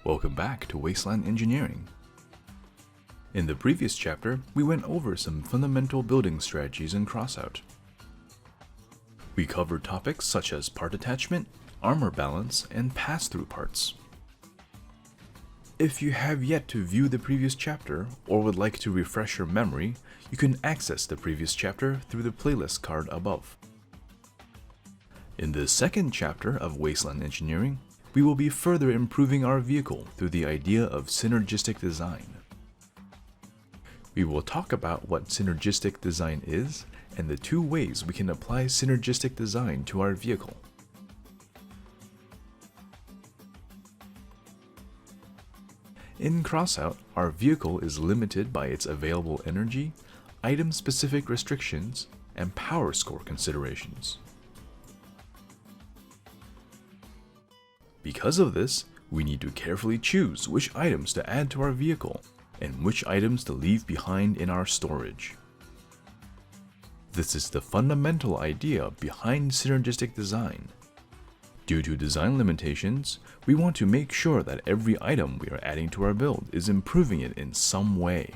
Welcome back to Wasteland Engineering. In the previous chapter, we went over some fundamental building strategies in Crossout. We covered topics such as part attachment, armor balance, and pass-through parts. If you have yet to view the previous chapter, or would like to refresh your memory, you can access the previous chapter through the playlist card above. In the second chapter of Wasteland Engineering, we will be further improving our vehicle through the idea of synergistic design. We will talk about what synergistic design is and the two ways we can apply synergistic design to our vehicle. In Crossout, our vehicle is limited by its available energy, item-specific restrictions, and power score considerations. Because of this, we need to carefully choose which items to add to our vehicle and which items to leave behind in our storage. This is the fundamental idea behind synergistic design. Due to design limitations, we want to make sure that every item we are adding to our build is improving it in some way.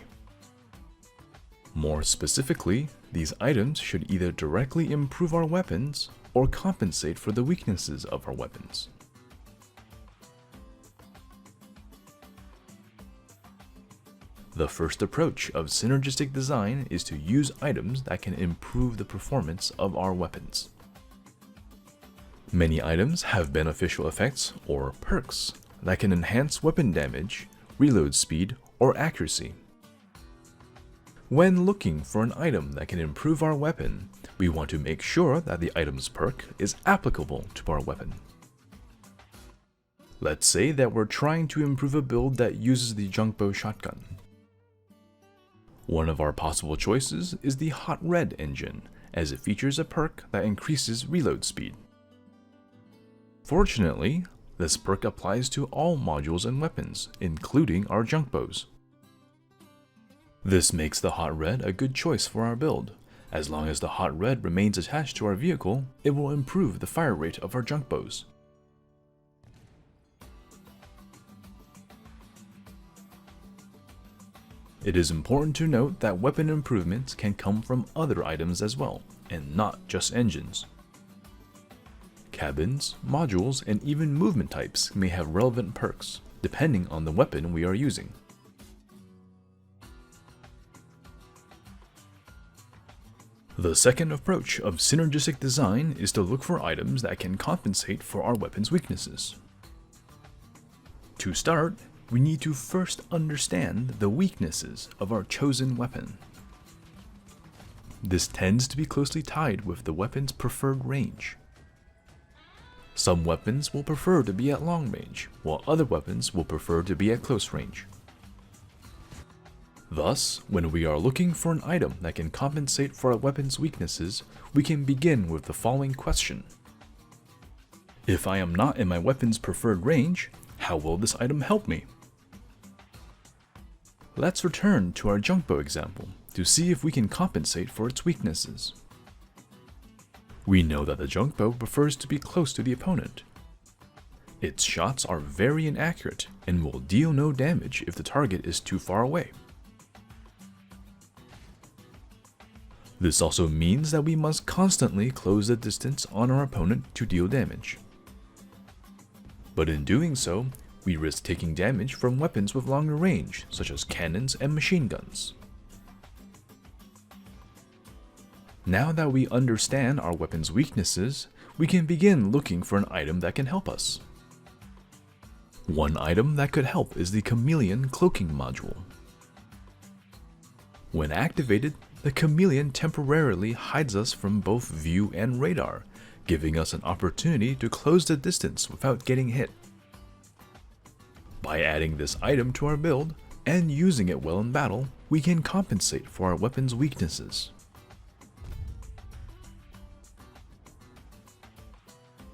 More specifically, these items should either directly improve our weapons or compensate for the weaknesses of our weapons. The first approach of synergistic design is to use items that can improve the performance of our weapons. Many items have beneficial effects, or perks, that can enhance weapon damage, reload speed, or accuracy. When looking for an item that can improve our weapon, we want to make sure that the item's perk is applicable to our weapon. Let's say that we're trying to improve a build that uses the Django shotgun. One of our possible choices is the Hot Red engine, as it features a perk that increases reload speed. Fortunately, this perk applies to all modules and weapons, including our junk bows. This makes the Hot Red a good choice for our build. As long as the Hot Red remains attached to our vehicle, it will improve the fire rate of our junk bows. It is important to note that weapon improvements can come from other items as well, and not just engines. Cabins, modules, and even movement types may have relevant perks, depending on the weapon we are using. The second approach of synergistic design is to look for items that can compensate for our weapon's weaknesses. To start, we need to first understand the weaknesses of our chosen weapon. This tends to be closely tied with the weapon's preferred range. Some weapons will prefer to be at long range, while other weapons will prefer to be at close range. Thus, when we are looking for an item that can compensate for our weapon's weaknesses, we can begin with the following question. If I am not in my weapon's preferred range, how will this item help me? Let's return to our junk bow example to see if we can compensate for its weaknesses. We know that the junk bow prefers to be close to the opponent. Its shots are very inaccurate and will deal no damage if the target is too far away. This also means that we must constantly close the distance on our opponent to deal damage. But in doing so, we risk taking damage from weapons with longer range, such as cannons and machine guns. Now that we understand our weapon's weaknesses, we can begin looking for an item that can help us. One item that could help is the Chameleon Cloaking Module. When activated, the Chameleon temporarily hides us from both view and radar, giving us an opportunity to close the distance without getting hit. By adding this item to our build, and using it well in battle, we can compensate for our weapon's weaknesses.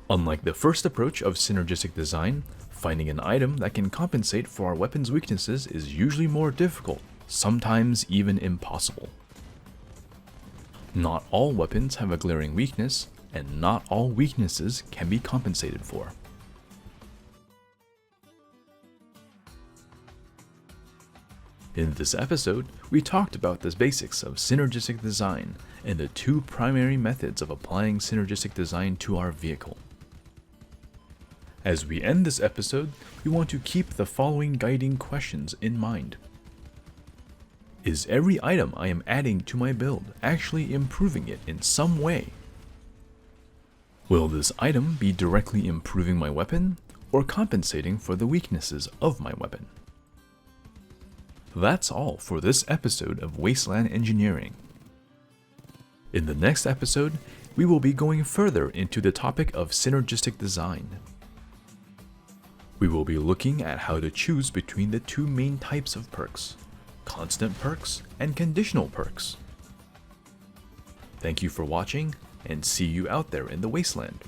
Unlike the first approach of synergistic design, finding an item that can compensate for our weapon's weaknesses is usually more difficult, sometimes even impossible. Not all weapons have a glaring weakness, and not all weaknesses can be compensated for. In this episode, we talked about the basics of synergistic design and the two primary methods of applying synergistic design to our vehicle. As we end this episode, we want to keep the following guiding questions in mind. Is every item I am adding to my build actually improving it in some way? Will this item be directly improving my weapon or compensating for the weaknesses of my weapon? That's all for this episode of Wasteland Engineering. In the next episode, we will be going further into the topic of synergistic design. We will be looking at how to choose between the two main types of perks, constant perks and conditional perks. Thank you for watching, and see you out there in the wasteland.